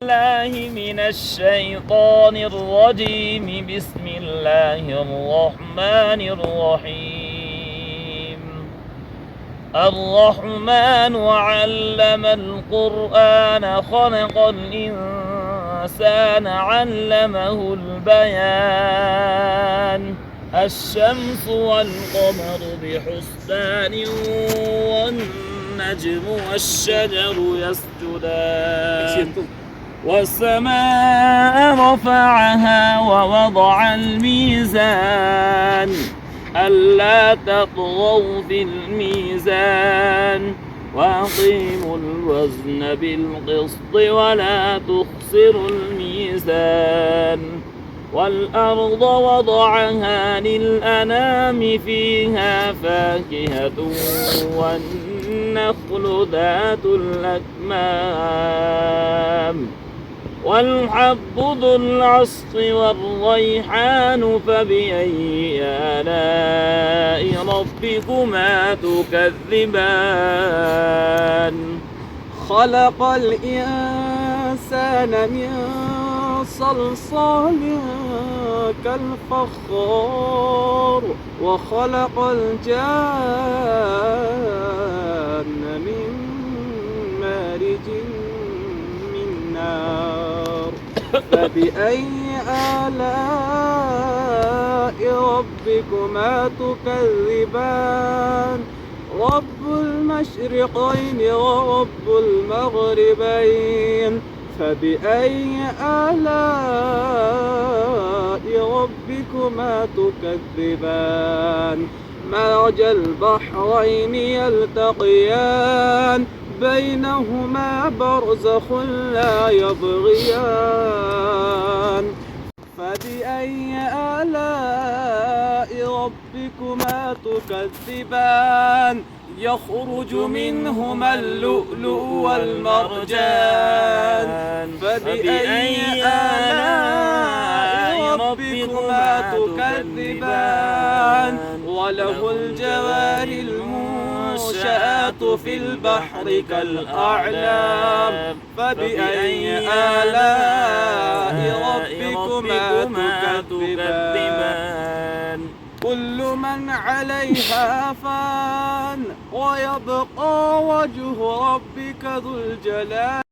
الله من الشيطان الرجيم. بسم الله الرحمن الرحيم. الرحمن علم القرآن خلق الإنسان علمه البيان. الشمس والقمر بحسبان والنجم والشجر يسجدان والسماء رفعها ووضع الميزان ألا تطغوا في الميزان وأقيموا الوزن بالقسط ولا تخسروا الميزان. والأرض وضعها للأنام فيها فاكهة والنخل ذات الأكمام والحب ذو العصف والريحان. فبأي آلاء ربكما تكذبان؟ خلق الإنسان من صلصال كالفخار وخلق الجان من مارج من نار. فبأي آلاء ربكما تكذبان؟ رب المشرقين ورب المغربين. فبأي آلاء ربكما تكذبان؟ مرج البحرين يلتقيان بينهما برزخ لا يبغيان. فبأي آلاء ربكما تكذبان؟ يخرج منهما اللؤلؤ والمرجان. فبأي آلاء ربكما تكذبان؟ وله الجوار المنشآت في البحر كالأعلام. فبأي آلاء ربكما تكذبان؟ كل من عليها فان ويبقى وجه ربك ذو الجلال